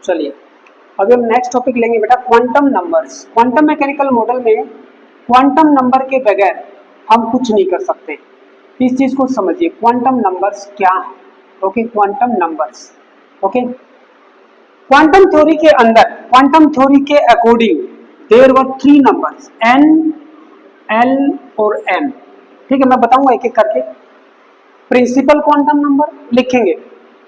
चलिए अभी हम नेक्स्ट टॉपिक लेंगे बेटा, quantum numbers. Quantum mechanical model में क्वांटम नंबर के बगैर हम कुछ नहीं कर सकते। इस चीज को समझिए, क्वांटम नंबर्स क्या है। Okay, quantum numbers. Okay, quantum theory के अंदर, क्वांटम थ्योरी के according there were 3 numbers, n, l और m। ठीक है, मैं बताऊंगा एक एक करके। प्रिंसिपल क्वांटम नंबर लिखेंगे,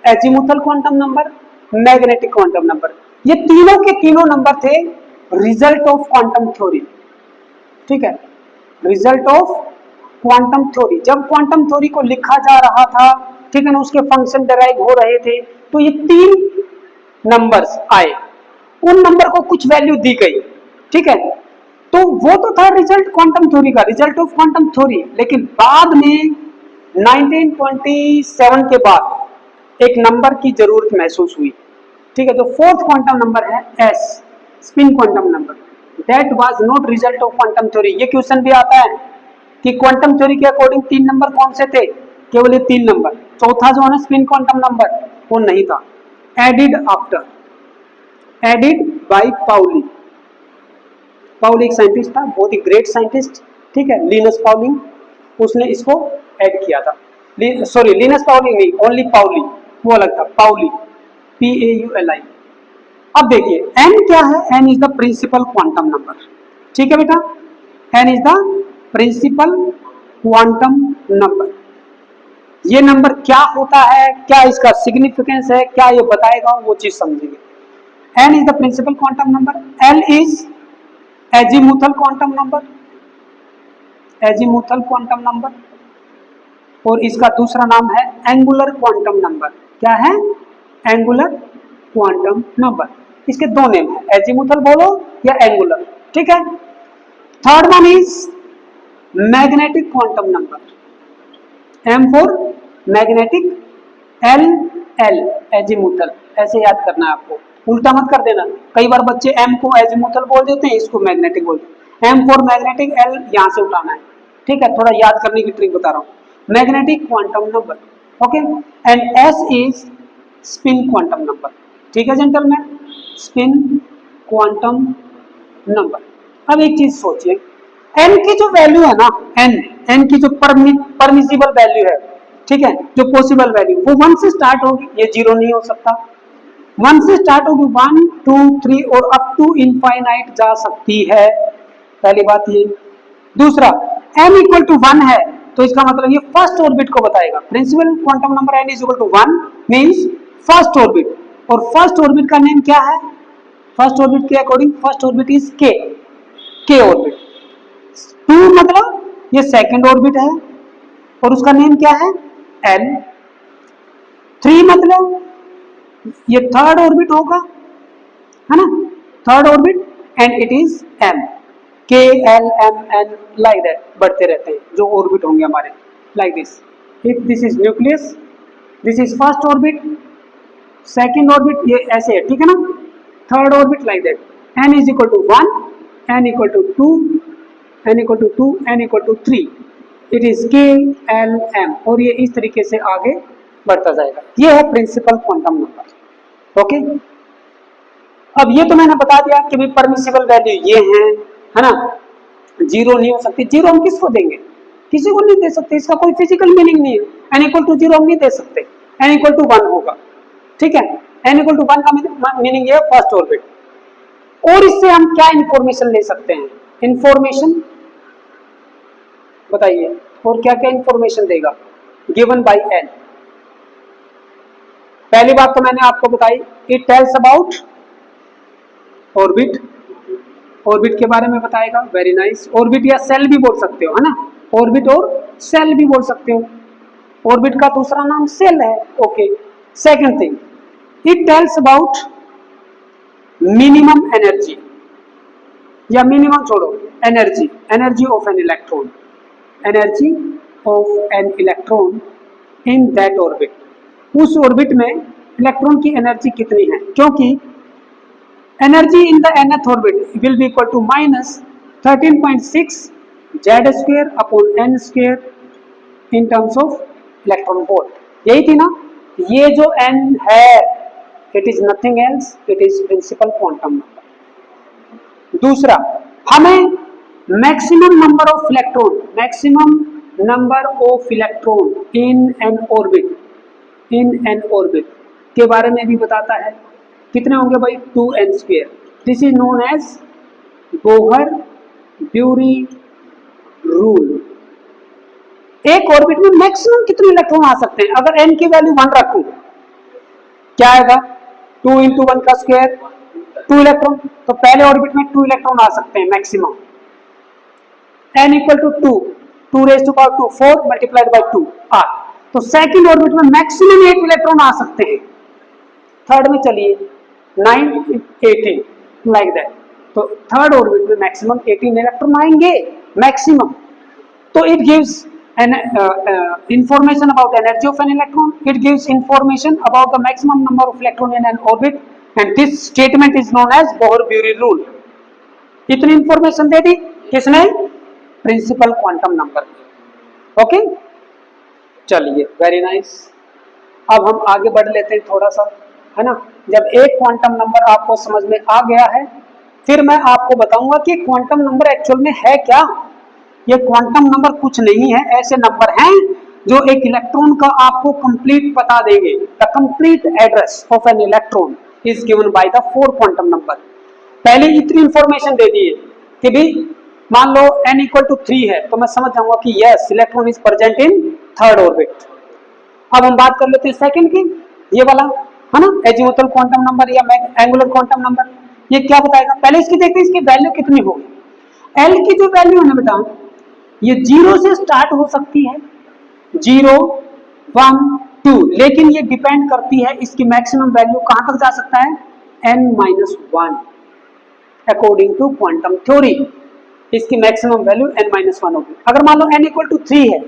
azimuthal quantum number, magnetic quantum number. ये तीनों के तीनों नंबर थे रिजल्ट ऑफ क्वांटम थ्योरी। ठीक है, रिजल्ट ऑफ क्वांटम थ्योरी। जब क्वांटम थ्योरी को लिखा जा रहा था, ठीक है ना, उसके फंक्शन डिराइव हो रहे थे, तो ये 3 नंबर्स आए, उन नंबर को कुछ वैल्यू दी गई। ठीक है, तो वो तो था रिजल्ट क्वांटम थ्योरी का, रिजल्ट ऑफ क्वांटम थ्योरी। लेकिन बाद में 1927 के बाद एक नंबर की जरूरत महसूस हुई। ठीक है, जो 4th क्वांटम नंबर है S, spin quantum number, that was not result of quantum theory. ये क्वेश्चन भी आता है कि क्वांटम थ्योरी के अकॉर्डिंग 3 नंबर कौन से थे, केवल ये 3 नंबर। चौथा जो है ना स्पिन क्वांटम नंबर, वो नहीं था। Added after, added by Pauli. Pauli एक साइंटिस्ट था, बहुत ही ग्रेट साइंटिस्ट। ठीक है, लिनस पाउली, उसने इसको ऐड किया था। सॉरी, लिनस पाउली नहीं, ओनली पाउली, वो अलग था, पाउली, PAULI। अब देखिए n क्या है, n is the principal quantum number. ठीक है बेटा, n is the principal quantum number. ये नंबर क्या होता है, क्या इसका सिग्निफिकेंस है, क्या ये बताएगा, वो चीज समझेंगे। n is the principal quantum number, l is azimuthal quantum number, azimuthal quantum number, और इसका दूसरा नाम है एंगुलर क्वांटम नंबर। क्या है, एंगुलर क्वांटम नंबर। इसके 2 नेम है, एजीमुथल बोलो या एंगुलर। ठीक है, third one is magnetic quantum number, M for magnetic, L azimuthal. ऐसे याद करना है आपको, उल्टा मत कर देना। कई बार बच्चे M को एजीमुथल बोल देते हैं, इसको मैग्नेटिक बोलते हैं। M फॉर मैग्नेटिक, L यहां से उठाना है। ठीक है, थोड़ा याद करने की ट्रिक बता रहा हूं। Magnetic quantum number, okay, and S is spin quantum number. ठीक है जेंटलमैन, स्पिन क्वांटम नंबर। अब एक चीज सोचिए, n की जो वैल्यू है ना, n की जो परमिसिबल वैल्यू है, ठीक है, जो पॉसिबल वैल्यू, वो 1 से स्टार्ट होगी, ये 0 नहीं हो सकता। 1 से स्टार्ट होगी, 1 2 3 और अप टू इनफाइनाइट जा सकती है। पहली बात ये। दूसरा, m इक्वल टू 1 है, तो इसका मतलब ये फर्स्ट ऑर्बिट को बताएगा। Principal quantum number n is equal to 1 means first orbit, और फर्स्ट ऑर्बिट का नेम क्या है, फर्स्ट ऑर्बिट के according first orbit is k orbit. 2 मतलब ये सेकंड ऑर्बिट है और उसका नेम क्या है, L। 3 मतलब ये थर्ड ऑर्बिट होगा, है ना, third orbit, and it is M, K L M N like that बढ़ते रहते हैं जो ऑर्बिट होंगे हमारे, like this. If this is nucleus, this is first orbit, second orbit, ये ऐसे है। ठीक है ना, third orbit like that. n is equal to 1, n equal to 2, n equal to 2, n equal to 3, it is K L M, और ये इस तरीके से आगे बढ़ता जाएगा। ये है प्रिंसिपल क्वांटम नंबर। ओके, अब ये तो मैंने बता दिया कि भाई परमिसिबल वैल्यू ये है ना, 0 नहीं हो सकती। 0 हम किसको देंगे, किसी को नहीं दे सकते, इसका कोई फिजिकल मीनिंग नहीं है। n इक्वल टू 0 हम नहीं दे सकते, n इक्वल टू 1 होगा। ठीक है, n इक्वल टू 1 का मीनिंग ये है फर्स्ट ऑर्बिट। और इससे हम क्या इंफॉर्मेशन ले सकते हैं, इंफॉर्मेशन बताइए, और क्या क्या इंफॉर्मेशन देगा गिवन बाय n। पहली बात तो मैंने आपको बताई, it tells about orbit, orbit के बारे में बताएगा। वेरी नाइस, ऑर्बिट या सेल भी बोल सकते हो, है ना, ऑर्बिट और सेल भी बोल सकते हो। ऑर्बिट का दूसरा नाम सेल है। Okay, second thing, it tells about minimum energy, या मिनिमम छोड़ो, energy, energy of an electron, energy of an electron in that orbit. उस ऑर्बिट में इलेक्ट्रॉन की एनर्जी कितनी है, क्योंकि energy in the nth orbit will be equal to minus 13.6 z square upon n square in terms of electron volt. यही थी ना, ये जो n है, it is nothing else, it is principal quantum number. दूसरा, हमें maximum number of electron, maximum number of electron in an orbit, in an orbit के बारे में भी बताता है। कितने होंगे भाई? 2n²। This is known as Bohr Bury rule. एक ऑर्बिट में मैक्सिमम कितने इलेक्ट्रॉन आ सकते हैं? अगर n की वैल्यू 1 रखूं, क्या आएगा? 2 × 1 का स्क्वायर 2 इलेक्ट्रॉन। तो पहले ऑर्बिट में 2 इलेक्ट्रॉन आ सकते हैं मैक्सिमम। n = 2, 2⁻², 4 × 2 8। तो सेकंड ऑर्बिट में मैक्सिमम 8 इलेक्ट्रॉन आ सकते हैं। थर्ड में चलिए 9 18 लाइक दैट। तो थर्ड ऑर्बिट में मैक्सिमम 18 इलेक्ट्रॉन आएंगे मैक्सिमम। तो it gives an information about energy of an electron, it gives information about the maximum number of electron in an orbit, and this statement is known as Bohr-Bury rule। इतनी information दे दी किसने? Principal quantum number. Okay, चलिए, very nice. अब हम आगे बढ़ लेते हैं थोड़ा सा, है ना। जब एक क्वांटम नंबर आपको समझ में आ गया है, फिर मैं आपको बताऊंगा कि क्वांटम नंबर एक्चुअल में है क्या। ये क्वांटम नंबर कुछ नहीं है, ऐसे नंबर हैं जो एक इलेक्ट्रॉन का आपको कंप्लीट पता देंगे। The complete address of an electron is given by the 4 quantum number. पहले इतनी इंफॉर्मेशन दे दी है कि भी मान लो n = 3 है, तो मैं समझ जाऊंगा कि yes, electron is present in third orbit. अब हम बात कर लेते हैं सेकंड की, ये वाला, है ना, एजीमुथल क्वांटम नंबर या एंगुलर क्वांटम नंबर। ये क्या बताएगा? पहले इसकी देखते हैं, इसकी वैल्यू कितनी होगी। एल की जो वैल्यू है ना बेटा, ये 0 से स्टार्ट हो सकती है, 0 1 2, लेकिन ये डिपेंड करती है इसकी मैक्सिमम वैल्यू कहां तक जा सकता है? n-1 according to quantum theory. इसकी मैक्सिमम वैल्यू n-1 होगी। अगर मान लो n = 3 है,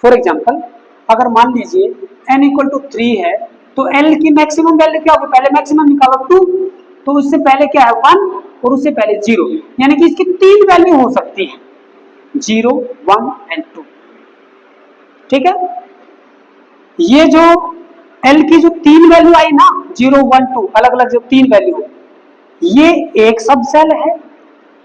फॉर एग्जांपल, अगर मान लीजिए n = 3 है, तो l की मैक्सिमम वैल्यू क्या होगी? पहले मैक्सिमम निकालो 2, तो उससे पहले क्या है? 1, और उससे पहले 0, यानी कि इसकी 3 वैल्यू हो सकती है, 0 1 और 2। ठीक है, ये जो L की जो 3 वैल्यू आई ना, 0 1 2, अलग अलग जो 3 वैल्यू, ये एक सब सेल है,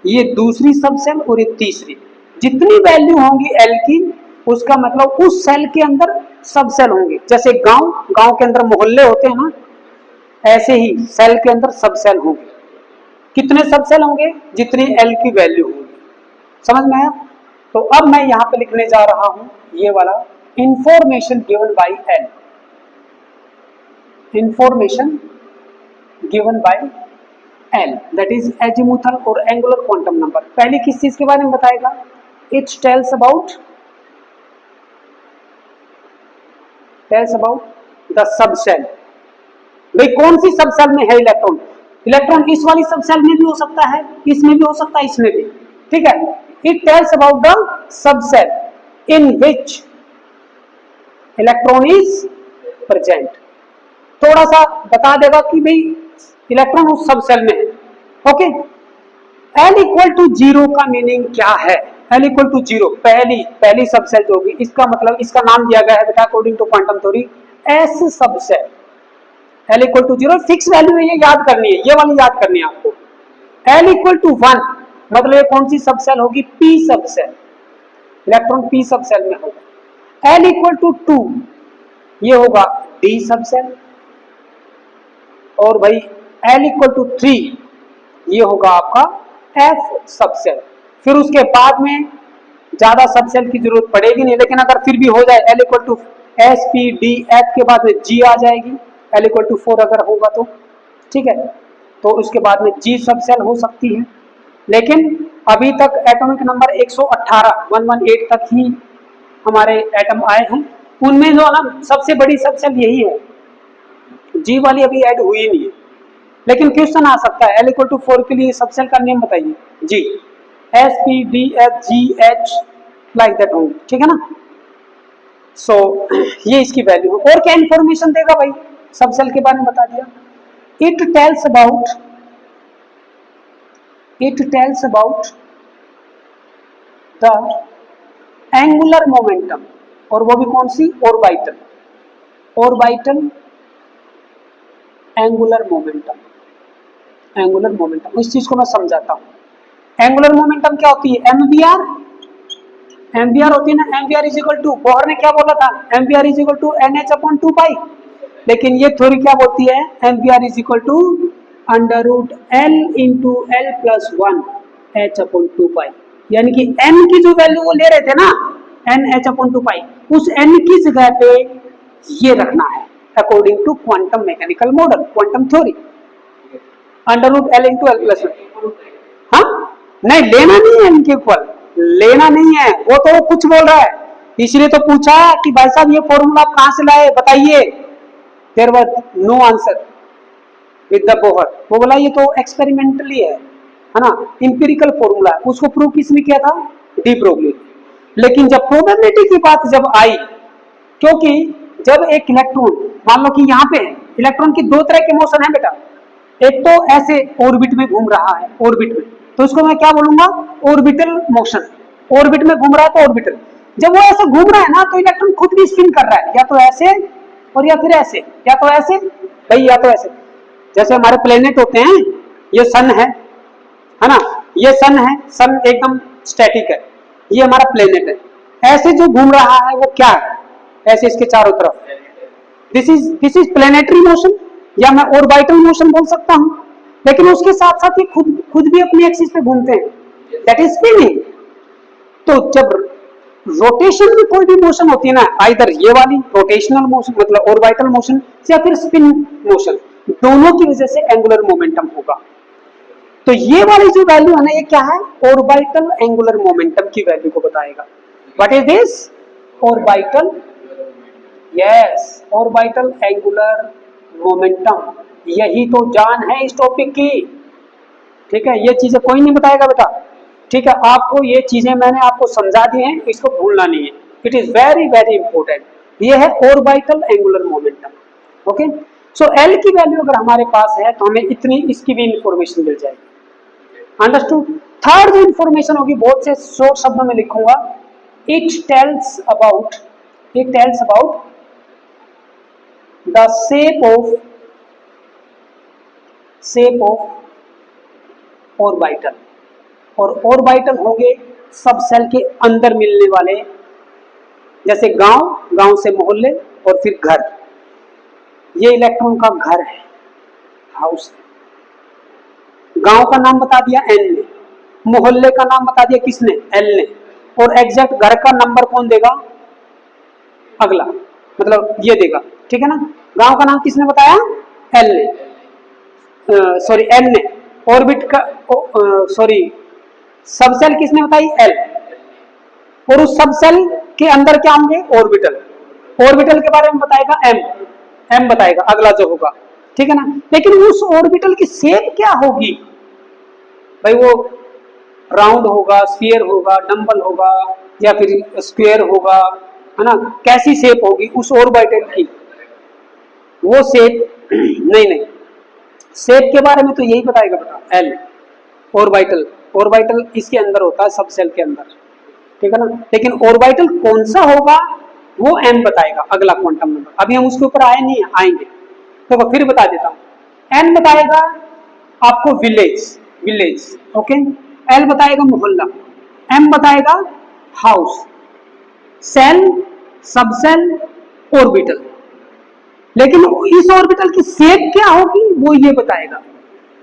ये दूसरी सब सेल, और ये तीसरी। जितनी वैल्यू होंगी L की, उसका मतलब उस सेल के अंदर सब सेल होंगे। जैसे गांव के अंदर मोहल्ले होते हैं ना, ऐसे ही सेल के अंदर सब सेल होंगे। कितने सब सेल होंगे? जितनी L की वैल्यू होगी। समझ में आया? तो अब मैं यहां पे लिखने जा रहा हूं ये वाला, information given by L, information given by L, that is azimuthal और एंगुलर क्वांटम नंबर। पहले किस चीज के बारे में बताएगा? It tells about the sub shell. भाई कौन सी सब सेल में है इलेक्ट्रॉन? इलेक्ट्रॉन इस वाली सब सेल में भी हो सकता है, इसमें भी हो सकता है, इसमें भी। ठीक है, it tells about the subcell in which electron is present। थोड़ा सा बता देगा कि भाई इलेक्ट्रॉन उस सब सेल में है। ओके, L = 0 का मीनिंग क्या है? L = 0, पहली सब सेल जो होगी, इसका मतलब, इसका नाम दिया गया है बेटा according to quantum theory S sub shell. L = 0 fix value है, ये याद करनी है, ये वाली याद करनी है आपको। L = 1 मतलब ये कौन सी सब सेल होगी? P सब सेल, इलेक्ट्रॉन P सब सेल में होगा। L = 2 ये होगा D सब सेल, और भाई L = 3 ये होगा आपका F सब सेल। फिर उसके बाद में ज्यादा सब सेल की जरूरत पड़ेगी नहीं, लेकिन अगर फिर भी हो जाए L = S P D F के बाद में G आ जाएगी, L = 4 अगर होगा तो। ठीक है, तो उसके बाद में G सब सेल हो सकती है, लेकिन अभी तक एटॉमिक नंबर 118 तक ही हमारे एटम आए हैं। उनमें जो ना सबसे बड़ी सब सेल यही है, G वाली अभी ऐड हुई नहीं है। लेकिन क्वेश्चन आ सकता है L = 4 के लिए सब सेल का नेम बताइए। G, S P D F G H like that होंगे। ठीक है ना। सो ये इसकी वैल्यू है। और क्या इंफॉर्मेशन देगा भाई? सब सेल के बारे में बता दिया। It tells about the angular momentum, और वो भी कौन सी? Orbital angular momentum. Angular momentum, इस चीज को मैं समझाता हूं। एंगुलर मोमेंटम क्या होती है? एमवीआर, एमवीआर होती है ना, MVR is equal to, Bohr ने क्या बोला था? MVR is equal to NH upon 2 pi. लेकिन ये थ्योरी क्या बोलती है? MVR is equal to under root L into L plus 1 H upon 2 pi. यानी कि एन की जो वैल्यू वो ले रहे थे ना, एन एच अपॉन 2 पाई, उस एन की जगह पे ये रखना है according to quantum mechanical model, quantum theory, under root L into L plus 1। हाँ, नहीं लेना नहीं है इनके इक्वल, लेना नहीं है, वो तो कुछ बोल रहा है, इसलिए तो पूछा कि भाई साहब ये फॉर्मूला आप कहां से लाए बताइए। There was no answer with the Bohr. वो बोला ये तो एक्सपेरिमेंटली है ना, इंपेरिकल फॉर्मूला है। उसको प्रूव किसने किया था? De Broglie. लेकिन जब प्रोबेबिलिटी की बात जब आई, क्योंकि जब एक इलेक्ट्रॉन, मान लो कि यहाँ पे इलेक्ट्रॉन की दो तरह के मोशन है बेटा, एक तो ऐसे ऑर्बिट में घूम रहा है, ऑर्बिट में, तो उसको मैं क्या बोलूंगा? Orbital motion. ऑर्बिट में घूम रहा है तो ऑर्बिटल। जब वो ऐसे घूम रहा है ना, तो इलेक्ट्रॉन खुद भी स्पिन कर रहा है, या तो ऐसे और या फिर ऐसे, या तो ऐसे भाई या तो ऐसे। जैसे हमारे प्लेनेट होते हैं, ये सन है ना, ये सन है, सन एकदम स्टैटिक है, ये हमारा प्लेनेट है। ऐसे जो घूम रहा है वो क्या है? ऐसे इसके चारों तरफ, दिस इज प्लेनेटरी मोशन, या मैं ऑर्बिटल मोशन बोल सकता हूं। लेकिन उसके साथ साथ ये खुद भी अपनी एक्सिस पे घूमते हैं, दैट इज स्पिनिंग। तो जब रोटेशन में कोई भी मोशन होती है ना, आइदर ये वाली रोटेशनल मोशन मतलब ऑर्बिटल मोशन, या फिर स्पिन मोशन, दोनों की वजह से एंगुलर मोमेंटम होगा। तो ये वाली जो वैल्यू है ना, ये क्या है? ऑर्बिटल एंगुलर मोमेंटम की वैल्यू को बताएगा। What is this? Orbital, yes, orbital angular momentum. यही तो जान है इस टॉपिक की, ठीक है? ये चीजें कोई नहीं बताएगा बेटा, ठीक है? आपको ये चीजें मैंने आपको समझा दी हैं, इसको भूलना नहीं है। It is very very important. ये है orbital angular momentum. Okay, so L की वैल्यू अगर हमारे पास है तो हमें इतनी इसकी भी इंफॉर्मेशन मिल जाएगी। अंडरस्टूड? थर्ड जो इंफॉर्मेशन होगी, बहुत से शॉर्ट शब्दों में लिखूंगा, it tells about the shape of orbital. और ऑर्बिटल होंगे सब सेल के अंदर मिलने वाले, जैसे गांव से मोहल्ले और फिर घर। ये इलेक्ट्रॉन का घर है, हाउस। गांव का नाम बता दिया एन ने, मोहल्ले का नाम बता दिया किसने? एल ने, और एग्जैक्ट घर का नंबर कौन देगा? अगला, मतलब ये देगा, ठीक है ना? गांव का नाम किसने बताया? एल ने, सॉरी एन ने। ऑर्बिट का सॉरी सबसेल किसने बताई? एल। और उस सबसेल के अंदर क्या होंगे? ऑर्बिटल। ऑर्बिटल के बारे में बताएगा एम बताएगा अगला जो होगा, ठीक है ना? लेकिन उस ऑर्बिटल की शेप क्या होगी भाई? वो राउंड होगा, स्फीयर होगा, डंबल होगा, या फिर स्क्वायर होगा, है ना? कैसी शेप होगी उस ऑर्बिटल की? वो शेप नहीं, शेप के बारे में तो यही बताएगा बेटा एल। ऑर्बिटल इसके अंदर होता है, सब सेल के अंदर, ठीक है ना? लेकिन ऑर्बिटल कौन सा होगा वो एन बताएगा, अगला क्वांटम नंबर। अभी हम उसके ऊपर आए नहीं, आएंगे तो फिर बता देता हूं। एन बताएगा आपको विलेज, ओके। एल बताएगा मोहल्ला, एम बताएगा हाउस, सेल, सबसेल, ऑर्बिटल। लेकिन इस ऑर्बिटल की शेप क्या होगी वो ये बताएगा।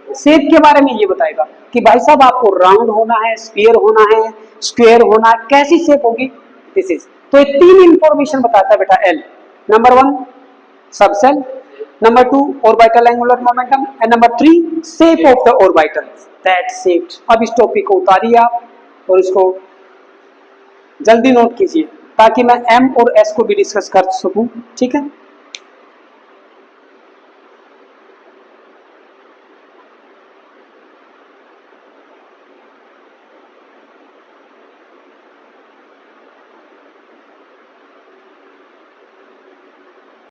शेप के बारे में ये बताएगा कि भाई साहब आपको राउंड होना है, स्फीयर होना है, स्क्वायर होना है, कैसी शेप होगी, दिस इज। तो ये तीन इंफॉर्मेशन बताता है बेटा L. Number 1 subshell, number 2 orbital angular momentum, and number 3 shape of the orbital, that's it. अब इस टॉपिक को उतारिए आप और इसको जल्दी नोट कीजिए ताकि मैं एम और एस को भी डिस्कस कर सकूं, ठीक है?